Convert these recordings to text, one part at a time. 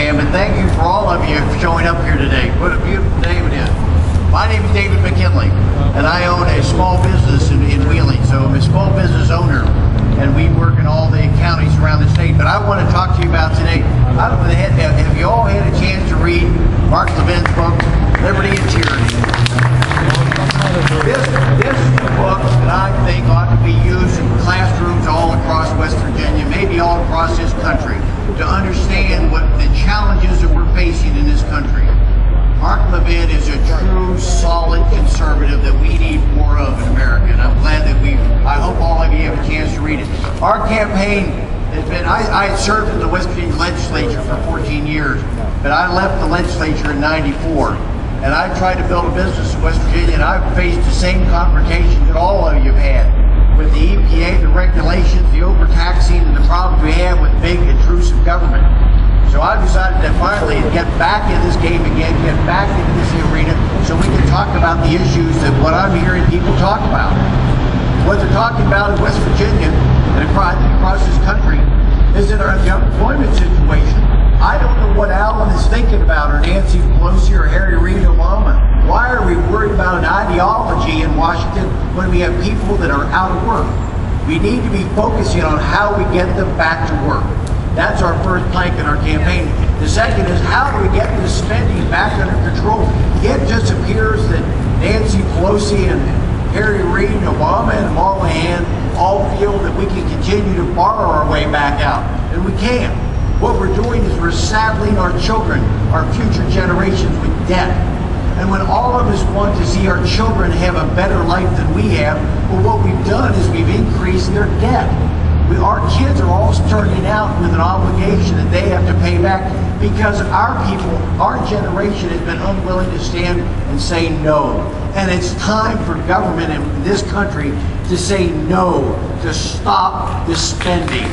Pam, and thank you for all of you for showing up here today. What a beautiful day it is. My name is David McKinley, and I own a small business in Wheeling. So I'm a small business owner, and we work in all the counties around the state. But I want to talk to you about today. I don't know, have you all had a chance to read Mark Levin's book, Liberty and Tyranny? This is a book that I think ought to be used in classrooms all across West Virginia, maybe all across this country, to understand what the challenges that we're facing in this country. Mark Levin is a true, solid conservative that we need more of in America, and I'm glad that I hope all of you have a chance to read it. Our campaign has been, I had served in the West Virginia legislature for 14 years, but I left the legislature in '94. And I tried to build a business in West Virginia, and I've faced the same confrontation that all of you have had with the EPA, the regulations, the overtaxing, and the problems we have with big, intrusive government. So I decided to finally get back in this game again, get back into this arena, so we can talk about the issues that what I'm hearing people talk about. What they're talking about in West Virginia and across this country is that the unemployment situation. I don't know what Alan is thinking about, or Nancy Pelosi, or Harry Reid, Obama. Why are we worried about an ideology in Washington when we have people that are out of work? We need to be focusing on how we get them back to work. That's our first plank in our campaign. The second is, how do we get this spending back under control? It just appears that Nancy Pelosi and Harry Reid, Obama, and Moynihan all feel that we can continue to borrow our way back out, and we can't. What we're doing is we're saddling our children, our future generations, with debt. And when all of us want to see our children have a better life than we have, well, what we've done is we've increased their debt. Our kids are all starting out with an obligation that they have to pay back because our people, our generation, has been unwilling to stand and say no. And it's time for government in this country to say no, to stop the spending.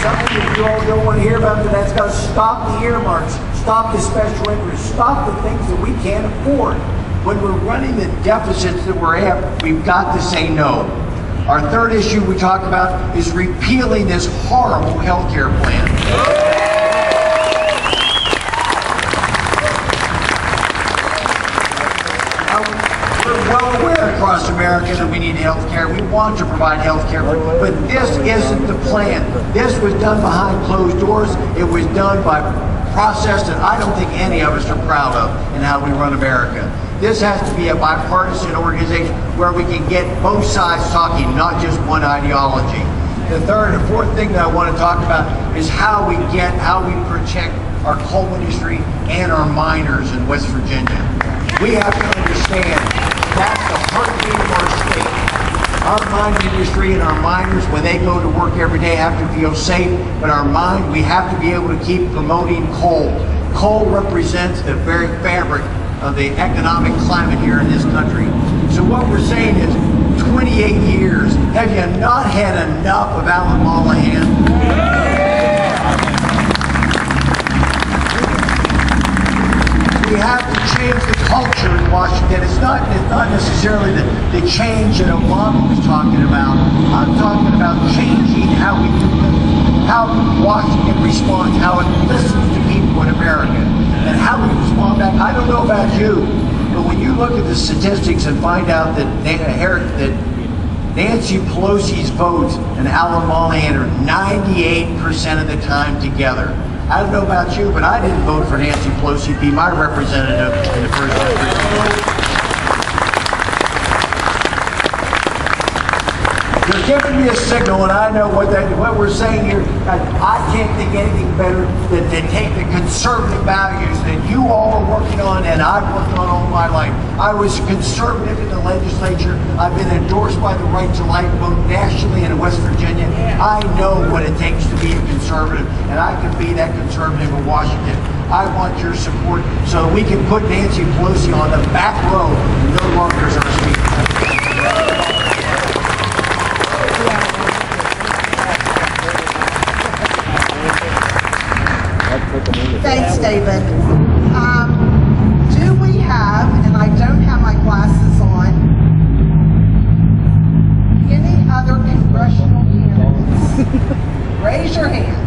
Something that you all don't want to hear about, but that's got to stop the earmarks, stop the special interest, stop the things that we can't afford. When we're running the deficits that we're at, we've got to say no. Our third issue we talk about is repealing this horrible health care plan. Well aware across America that we need health care. We want to provide health care, but this isn't the plan. This was done behind closed doors. It was done by process that I don't think any of us are proud of in how we run America. This has to be a bipartisan organization where we can get both sides talking, not just one ideology. The third and fourth thing that I want to talk about is how we protect our coal industry and our miners in West Virginia. We have to understand that's the heartbeat of our state. Our mine industry and our miners, when they go to work every day, have to feel safe. But we have to be able to keep promoting coal. Coal represents the very fabric of the economic climate here in this country. So what we're saying is, 28 years, have you not had enough of Alan Moynihan? We have to change the culture in Washington. It's not necessarily the change that Obama was talking about. I'm talking about changing how we do business, how Washington responds, how it listens to people in America, and how we respond back. I don't know about you, but when you look at the statistics and find out that Nancy Pelosi's votes and Alan Moynihan are 98% of the time together. I don't know about you, but I didn't vote for Nancy Pelosi to be my representative in the first district. They're giving me a signal, and I know what we're saying here. I can't think anything better than to take the conservative values that you all are working on and I've worked on all my life. I was conservative in the legislature. I've been endorsed by the Right to Life vote nationally in West Virginia. I know what it takes to be a conservative, and I can be that conservative in Washington. I want your support so that we can put Nancy Pelosi on the back row and no longer as our speaker. Thanks, David. Do we have, and I don't have my glasses on, raise your hand.